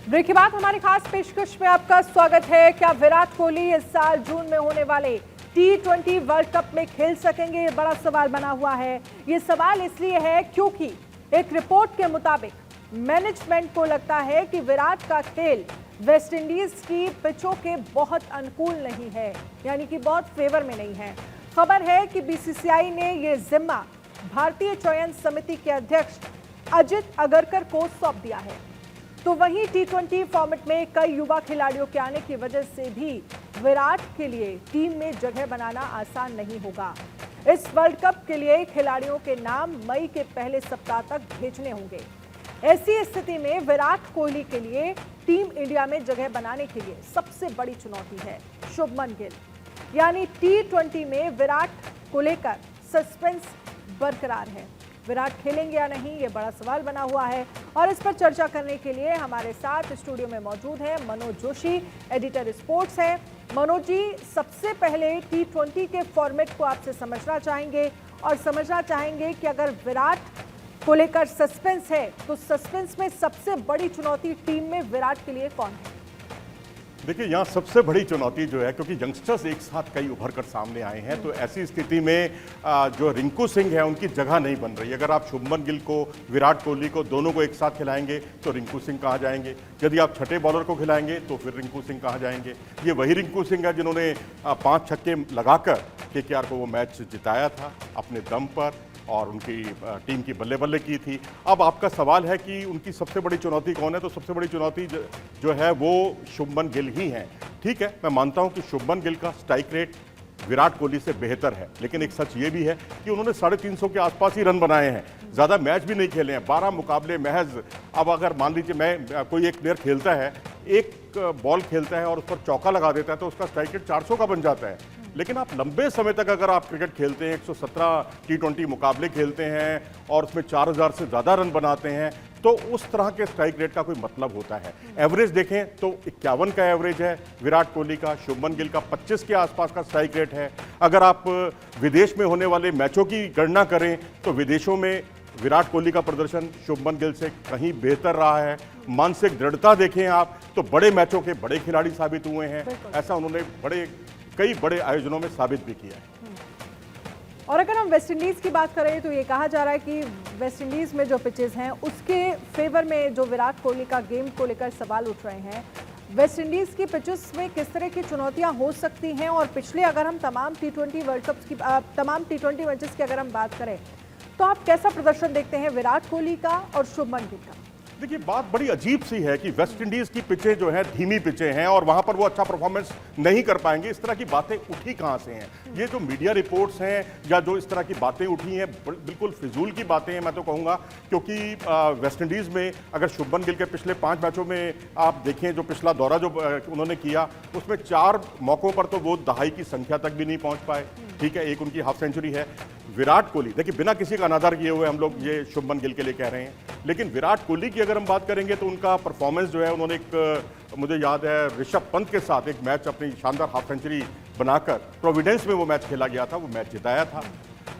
Break के बाद हमारी खास पेशकश में आपका स्वागत है। क्या विराट कोहली इस साल जून में होने वाले T20 वर्ल्ड कप में खेल सकेंगे? ये बड़ा सवाल बना हुआ है। ये सवाल इसलिए है क्योंकि एक रिपोर्ट के मुताबिक मैनेजमेंट को लगता है कि विराट का खेल वेस्ट इंडीज की पिचों के बहुत अनुकूल नहीं है, यानी कि बहुत फेवर में नहीं है। खबर है कि बीसीसीआई ने ये जिम्मा भारतीय चयन समिति के अध्यक्ष अजित अगरकर को सौंप दिया है। तो वहीं T20 फॉर्मेट में कई युवा खिलाड़ियों के आने की वजह से भी विराट के लिए टीम में जगह बनाना आसान नहीं होगा। इस वर्ल्ड कप के लिए खिलाड़ियों के नाम मई के पहले सप्ताह तक भेजने होंगे। ऐसी स्थिति में विराट कोहली के लिए टीम इंडिया में जगह बनाने के लिए सबसे बड़ी चुनौती है शुभमन गिल। यानी T20 में विराट को लेकर सस्पेंस बरकरार है। विराट खेलेंगे या नहीं, ये बड़ा सवाल बना हुआ है। और इस पर चर्चा करने के लिए हमारे साथ स्टूडियो में मौजूद है मनोज जोशी, एडिटर स्पोर्ट्स है। मनोज जी, सबसे पहले T20 के फॉर्मेट को आपसे समझना चाहेंगे और समझना चाहेंगे कि अगर विराट को लेकर सस्पेंस है तो सस्पेंस में सबसे बड़ी चुनौती टीम में विराट के लिए कौन है? देखिए, यहाँ सबसे बड़ी चुनौती जो है, क्योंकि यंगस्टर्स एक साथ कई उभर कर सामने आए हैं, तो ऐसी स्थिति में जो रिंकू सिंह है उनकी जगह नहीं बन रही। अगर आप शुभमन गिल को, विराट कोहली को, दोनों को एक साथ खिलाएंगे तो रिंकू सिंह कहाँ जाएंगे? यदि आप छठे बॉलर को खिलाएंगे तो फिर रिंकू सिंह कहाँ जाएंगे? ये वही रिंकू सिंह है जिन्होंने 5 छक्के लगाकर केकेआर को वो मैच जिताया था अपने दम पर और उनकी टीम की बल्ले बल्ले की थी। अब आपका सवाल है कि उनकी सबसे बड़ी चुनौती कौन है, तो सबसे बड़ी चुनौती जो है वो शुभमन गिल ही है। ठीक है, मैं मानता हूं कि शुभमन गिल का स्ट्राइक रेट विराट कोहली से बेहतर है, लेकिन एक सच ये भी है कि उन्होंने 350 के आसपास ही रन बनाए हैं, ज़्यादा मैच भी नहीं खेले हैं, 12 मुकाबले महज। अब अगर मान लीजिए कोई एक प्लेयर खेलता है, एक बॉल खेलता है और उस पर चौका लगा देता है तो उसका स्ट्राइक रेट 400 का बन जाता है। लेकिन आप लंबे समय तक अगर आप क्रिकेट खेलते हैं, 117 T20 मुकाबले खेलते हैं और उसमें 4000 से ज़्यादा रन बनाते हैं, तो उस तरह के स्ट्राइक रेट का कोई मतलब होता है। एवरेज देखें तो 51 का एवरेज है विराट कोहली का, शुभमन गिल का 25 के आसपास का स्ट्राइक रेट है। अगर आप विदेश में होने वाले मैचों की गणना करें तो विदेशों में विराट कोहली का प्रदर्शन शुभमन गिल से कहीं बेहतर रहा है। मानसिक दृढ़ता देखें आप तो बड़े मैचों के बड़े खिलाड़ी साबित हुए हैं, ऐसा उन्होंने कई बड़े आयोजनों में साबित भी किया है। और अगर हम वेस्ट इंडीज की बात करें तो ये कहा जा रहा है कि वेस्ट इंडीज में जो पिचेस हैं उसके फेवर में जो विराट कोहली का गेम को लेकर सवाल उठ रहे हैं, वेस्ट इंडीज की पिचेस में किस तरह की चुनौतियां हो सकती हैं? और पिछले अगर हम तमाम T20 वर्ल्ड कप की तमाम T20 मैचेस की अगर हम बात करें तो आप कैसा प्रदर्शन देखते हैं विराट कोहली का और शुभमन गिल का? देखिए, बात बड़ी अजीब सी है कि वेस्ट इंडीज की पिचें जो है धीमी पिचें हैं और वहां पर वो अच्छा परफॉर्मेंस नहीं कर पाएंगे। इस तरह की बातें उठी कहां से हैं? ये जो मीडिया रिपोर्ट्स हैं या जो इस तरह की बातें उठी हैं, बिल्कुल फिजूल की बातें हैं मैं तो कहूंगा, क्योंकि वेस्ट इंडीज में अगर शुभमन गिल के पिछले 5 मैचों में आप देखें, जो पिछला दौरा जो उन्होंने किया उसमें 4 मौकों पर तो वो दहाई की संख्या तक भी नहीं पहुंच पाए। ठीक है, एक उनकी हाफ सेंचुरी है। विराट कोहली, देखिए, बिना किसी का अनादर किए हुए हम लोग ये शुभमन गिल के लिए कह रहे हैं, लेकिन विराट कोहली की अगर हम बात करेंगे तो उनका परफॉर्मेंस जो है, उन्होंने मुझे याद है ऋषभ पंत के साथ एक मैच अपनी शानदार हाफ सेंचुरी बनाकर प्रोविडेंस में वो मैच खेला गया था, वो मैच जिताया था।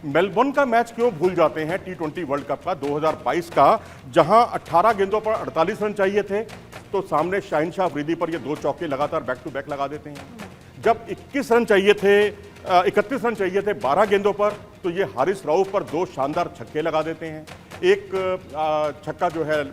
मेलबोर्न का मैच क्यों भूल जाते हैं T20 वर्ल्ड कप का 2022 का, जहां 18 गेंदों पर 48 रन चाहिए थे तो सामने शाहिन शाह अफरीदी पर ये 2 चौके लगातार बैक टू बैक लगा देते हैं। जब 31 रन चाहिए थे 31 रन चाहिए थे 12 गेंदों पर, तो ये हारिस राउफ पर 2 शानदार छक्के लगा देते हैं। एक छक्का जो है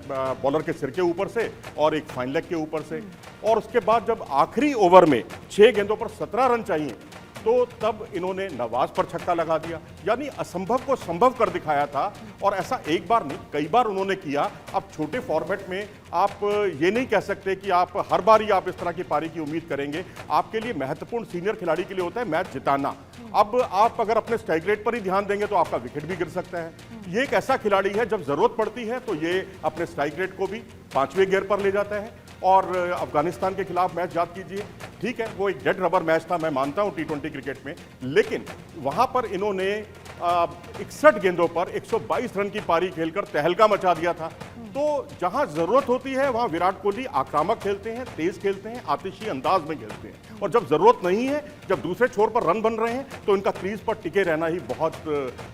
बॉलर के सिर के ऊपर से और एक फाइन लेग के ऊपर से, और उसके बाद जब आखिरी ओवर में 6 गेंदों पर 17 रन चाहिए तो तब इन्होंने नवाज पर छक्का लगा दिया। यानी असंभव को संभव कर दिखाया था, और ऐसा एक बार नहीं कई बार उन्होंने किया। अब छोटे फॉर्मेट में आप ये नहीं कह सकते कि आप हर बार ही आप इस तरह की पारी की उम्मीद करेंगे। आपके लिए महत्वपूर्ण सीनियर खिलाड़ी के लिए होता है मैच जिताना। अब आप अगर अपने स्ट्राइक रेट पर ही ध्यान देंगे तो आपका विकेट भी गिर सकता है। ये एक ऐसा खिलाड़ी है जब जरूरत पड़ती है तो ये अपने स्ट्राइक रेट को भी 5वें गियर पर ले जाता है। और अफगानिस्तान के खिलाफ मैच याद कीजिए, ठीक है, वो एक डेड रबर मैच था, मैं मानता हूं T20 क्रिकेट में, लेकिन वहां पर इन्होंने 61 गेंदों पर 122 रन की पारी खेलकर तहलका मचा दिया था। तो जहां जरूरत होती है वहां विराट कोहली आक्रामक खेलते हैं, तेज खेलते हैं, आतिशी अंदाज में खेलते हैं, और जब जरूरत नहीं है, जब दूसरे छोर पर रन बन रहे हैं, तो इनका क्रीज पर टिके रहना ही बहुत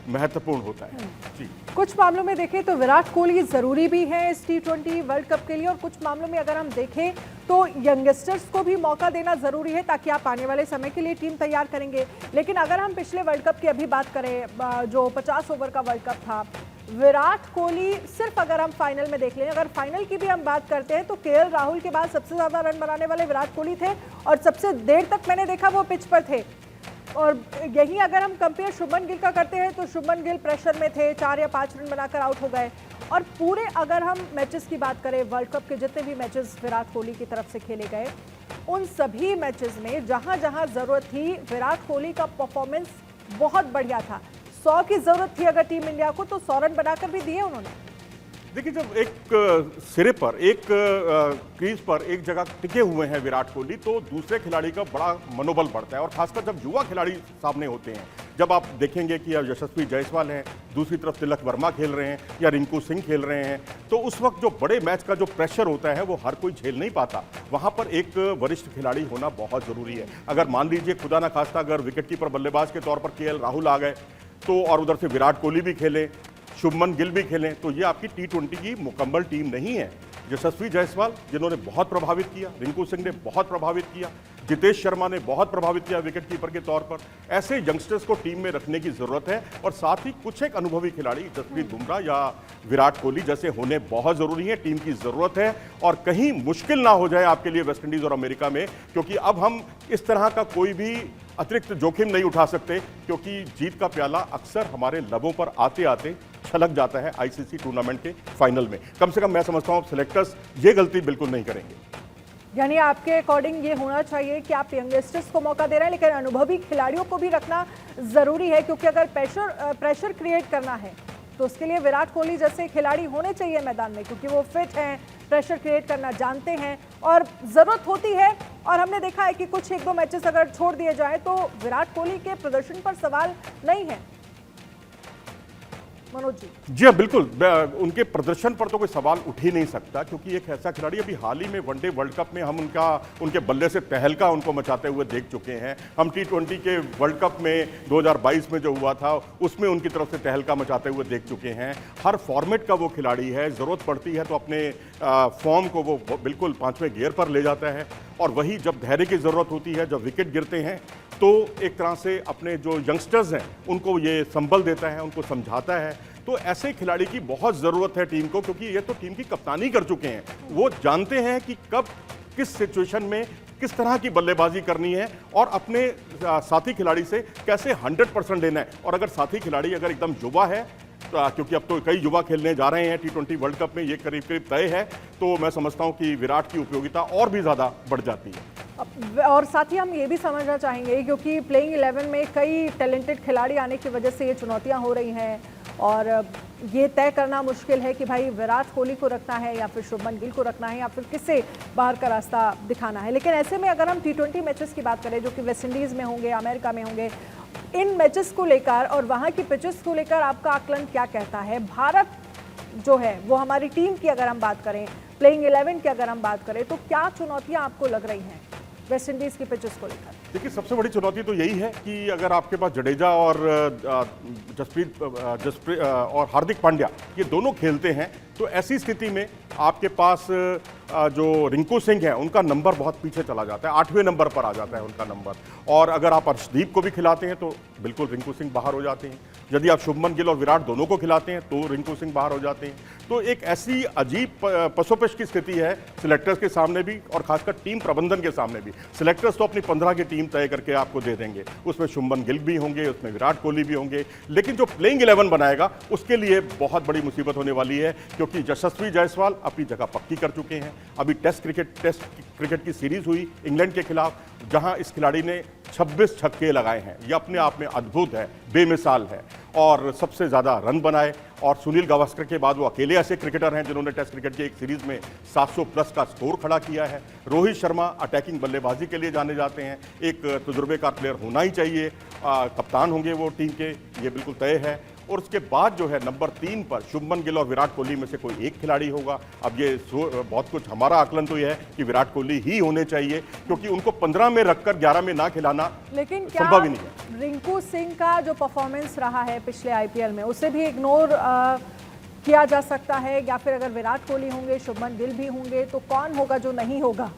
महत्वपूर्ण होता है। जी, कुछ मामलों में देखें तो विराट कोहली जरूरी भी है इस T20 वर्ल्ड कप के लिए, और कुछ मामलों में अगर हम देखें तो यंगस्टर्स को भी मौका देना जरूरी है, ताकि आप आने वाले समय के लिए टीम तैयार करेंगे। लेकिन अगर हम पिछले वर्ल्ड कप की अभी बात करें, जो 50 ओवर का वर्ल्ड कप था, विराट कोहली सिर्फ अगर हम फाइनल में देख लें, अगर फाइनल की भी हम बात करते हैं तो केएल राहुल के बाद सबसे ज्यादा रन बनाने वाले विराट कोहली थे, और सबसे देर तक मैंने देखा वो पिच पर थे। और यही अगर हम कंपेयर शुभमन गिल का करते हैं तो शुभमन गिल प्रेशर में थे, 4 या 5 रन बनाकर आउट हो गए। और पूरे अगर हम मैचेस की बात करें, वर्ल्ड कप के जितने भी मैचेस विराट कोहली की तरफ से खेले गए, उन सभी मैचेस में जहां जहां जरूरत थी विराट कोहली का परफॉर्मेंस बहुत बढ़िया था। 100 की जरूरत थी अगर टीम इंडिया को, तो 100 रन बनाकर भी दिए उन्होंने। देखिए, जब एक सिरे पर, एक क्रीज पर एक जगह टिके हुए हैं विराट कोहली, तो दूसरे खिलाड़ी का बड़ा मनोबल बढ़ता है, और खासकर जब युवा खिलाड़ी सामने होते हैं। जब आप देखेंगे कि यशस्वी जायसवाल हैं, दूसरी तरफ तिलक वर्मा खेल रहे हैं या रिंकू सिंह खेल रहे हैं, तो उस वक्त जो बड़े मैच का जो प्रेशर होता है वो हर कोई झेल नहीं पाता। वहां पर एक वरिष्ठ खिलाड़ी होना बहुत जरूरी है। अगर मान लीजिए खुदा न खास्ता अगर विकेटकीपर बल्लेबाज के तौर पर केएल राहुल आ गए, तो और उधर से विराट कोहली भी खेले, शुभमन गिल भी खेलें, तो ये आपकी T20 की मुकम्मल टीम नहीं है। यशस्वी जायसवाल जिन्होंने बहुत प्रभावित किया, रिंकू सिंह ने बहुत प्रभावित किया, जितेश शर्मा ने बहुत प्रभावित किया विकेटकीपर के तौर पर, ऐसे यंगस्टर्स को टीम में रखने की जरूरत है। और साथ ही कुछ एक अनुभवी खिलाड़ी जसप्रीत बुमराह या विराट कोहली जैसे होने बहुत जरूरी है, टीम की जरूरत है। और कहीं मुश्किल ना हो जाए आपके लिए वेस्टइंडीज और अमेरिका में, क्योंकि अब हम इस तरह का कोई भी अतिरिक्त जोखिम नहीं उठा सकते, क्योंकि जीत का प्याला अक्सर हमारे लबों पर आते आते छलक जाता है आईसीसी टूर्नामेंट के फाइनल में। कम से कम मैं समझता हूं सिलेक्टर्स ये गलती बिल्कुल नहीं करेंगे। यानी आपके अकॉर्डिंग ये होना चाहिए कि आप यंगस्टर्स को मौका दे रहे हैं, लेकिन अनुभवी खिलाड़ियों को भी रखना जरूरी है, क्योंकि अगर प्रेशर क्रिएट करना है तो उसके लिए विराट कोहली जैसे खिलाड़ी होने चाहिए मैदान में, क्योंकि वो फिट हैं, प्रेशर क्रिएट करना जानते हैं और ज़रूरत होती है। और हमने देखा है कि कुछ 1-2 मैचेस अगर छोड़ दिए जाए तो विराट कोहली के प्रदर्शन पर सवाल नहीं है। मनोज जी हाँ, बिल्कुल, उनके प्रदर्शन पर तो कोई सवाल उठ ही नहीं सकता, क्योंकि एक ऐसा खिलाड़ी, अभी हाल ही में वनडे वर्ल्ड कप में हम उनके बल्ले से तहलका उनको मचाते हुए देख चुके हैं। हम T20 के वर्ल्ड कप में 2022 में जो हुआ था उसमें उनकी तरफ से तहलका मचाते हुए देख चुके हैं। हर फॉर्मेट का वो खिलाड़ी है, ज़रूरत पड़ती है तो अपने फॉर्म को वो बिल्कुल 5वें गियर पर ले जाता है, और वही जब धैर्य की ज़रूरत होती है, जब विकेट गिरते हैं, तो एक तरह से अपने जो यंगस्टर्स हैं उनको ये संबल देता है, उनको समझाता है। तो ऐसे खिलाड़ी की बहुत ज़रूरत है टीम को, क्योंकि ये तो टीम की कप्तानी कर चुके हैं। वो जानते हैं कि कब किस सिचुएशन में किस तरह की बल्लेबाजी करनी है, और अपने साथी खिलाड़ी से कैसे 100% लेना है। और अगर साथी खिलाड़ी अगर एकदम युवा है, तो क्योंकि अब तो कई युवा खेलने जा रहे हैं T20 वर्ल्ड कप में, ये करीब करीब तय है, तो मैं समझता हूं कि विराट की उपयोगिता और भी ज़्यादा बढ़ जाती है। और साथ ही हम ये भी समझना चाहेंगे, क्योंकि प्लेइंग 11 में कई टैलेंटेड खिलाड़ी आने की वजह से ये चुनौतियां हो रही हैं, और ये तय करना मुश्किल है कि भाई विराट कोहली को रखना है या फिर शुभमन गिल को रखना है या फिर किससे बाहर का रास्ता दिखाना है। लेकिन ऐसे में अगर हम T20 मैचेस की बात करें जो कि वेस्टइंडीज़ में होंगे, अमेरिका में होंगे, इन मैचेस को लेकर और वहाँ की पिचेस को लेकर आपका आकलन क्या कहता है? भारत जो है वो हमारी टीम की अगर हम बात करें, प्लेइंग 11 की अगर हम बात करें, तो क्या चुनौतियाँ आपको लग रही हैं वेस्टइंडीज़ की पिचेस को लेकर? देखिए, सबसे बड़ी चुनौती तो यही है कि अगर आपके पास जडेजा और जसप्रीत और हार्दिक पांड्या ये दोनों खेलते हैं, तो ऐसी स्थिति में आपके पास जो रिंकू सिंह है उनका नंबर बहुत पीछे चला जाता है, 8वें नंबर पर आ जाता है उनका नंबर। और अगर आप अर्शदीप को भी खिलाते हैं तो बिल्कुल रिंकू सिंह बाहर हो जाते हैं। यदि आप शुभमन गिल और विराट दोनों को खिलाते हैं तो रिंकू सिंह बाहर हो जाते हैं। तो एक ऐसी अजीब पसोपेश की स्थिति है सिलेक्टर्स के सामने भी, और खासकर टीम प्रबंधन के सामने भी। सिलेक्टर्स तो अपनी 15 की टीम तय करके आपको दे देंगे, उसमें शुभमन गिल भी होंगे, उसमें विराट कोहली भी होंगे, लेकिन जो प्लेइंग 11 बनाएगा उसके लिए बहुत बड़ी मुसीबत होने वाली है, क्योंकि यशस्वी जायसवाल अपनी जगह पक्की कर चुके हैं, अभी टेस्ट क्रिकेट की सीरीज हुई इंग्लैंड के खिलाफ, जहां इस खिलाड़ी ने 26 छक्के लगाए हैं। यह अपने आप में अद्भुत है, बेमिसाल है, और सबसे ज्यादा रन बनाए। और सुनील गावस्कर के बाद वो अकेले ऐसे क्रिकेटर हैं जिन्होंने टेस्ट क्रिकेट की एक सीरीज में 700 प्लस का स्कोर खड़ा किया है। रोहित शर्मा अटैकिंग बल्लेबाजी के लिए जाने जाते हैं, एक तजुर्बेकार प्लेयर होना ही चाहिए, कप्तान होंगे वो टीम के, ये बिल्कुल तय है। और उसके बाद जो है नंबर 3 पर शुभमन गिल और विराट कोहली में से कोई एक खिलाड़ी होगा। अब ये बहुत कुछ, हमारा आकलन तो यह है कि विराट कोहली ही होने चाहिए, क्योंकि उनको 15 में रखकर 11 में ना खिलाना लेकिन संभव ही नहीं है। रिंकू सिंह का जो परफॉर्मेंस रहा है पिछले आईपीएल में, उसे भी इग्नोर किया जा सकता है, या फिर अगर विराट कोहली होंगे, शुभमन गिल भी होंगे, तो कौन होगा जो नहीं होगा?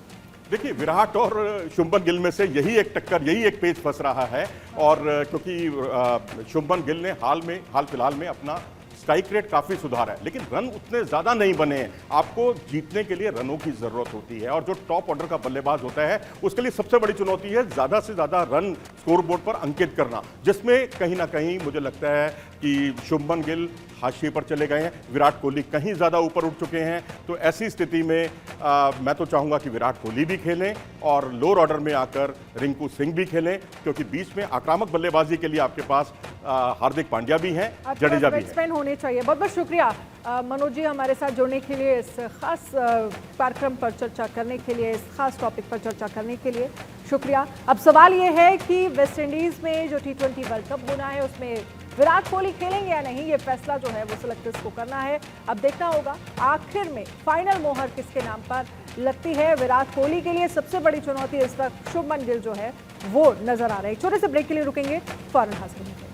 देखिए, विराट और शुभमन गिल में से यही एक टक्कर, यही एक पेच फंस रहा है। और क्योंकि शुभमन गिल ने हाल फिलहाल में अपना स्ट्राइक रेट काफी सुधारा है, लेकिन रन उतने ज्यादा नहीं बने हैं। आपको जीतने के लिए रनों की जरूरत होती है, और जो टॉप ऑर्डर का बल्लेबाज होता है उसके लिए सबसे बड़ी चुनौती है ज्यादा से ज्यादा रन स्कोरबोर्ड पर अंकित करना, जिसमें कहीं ना कहीं मुझे लगता है कि शुभमन गिल हाशिए पर चले गए हैं, विराट कोहली कहीं ज्यादा ऊपर उठ चुके हैं। तो ऐसी स्थिति में मैं तो चाहूंगा कि विराट कोहली भी खेलें और लोअर ऑर्डर में आकर रिंकू सिंह भी खेलें, क्योंकि बीच में आक्रामक बल्लेबाजी के लिए आपके पास हार्दिक पांड्या भी हैं, जडेजा भी हैं। होने चाहिए। बहुत बहुत शुक्रिया मनोज जी हमारे साथ जुड़ने के लिए, इस खास कार्यक्रम पर चर्चा करने के लिए, इस खास टॉपिक पर चर्चा करने के लिए शुक्रिया। अब सवाल ये है कि वेस्ट इंडीज में जो T20 वर्ल्ड कप होना है उसमें विराट कोहली खेलेंगे या नहीं, ये फैसला जो है वो सिलेक्टर्स को करना है। अब देखना होगा आखिर में फाइनल मोहर किसके नाम पर लगती है। विराट कोहली के लिए सबसे बड़ी चुनौती इस वक्त शुभमन गिल जो है वो नजर आ रहे हैं। छोटे से ब्रेक के लिए रुकेंगे, फौरन हाजिर होंगे।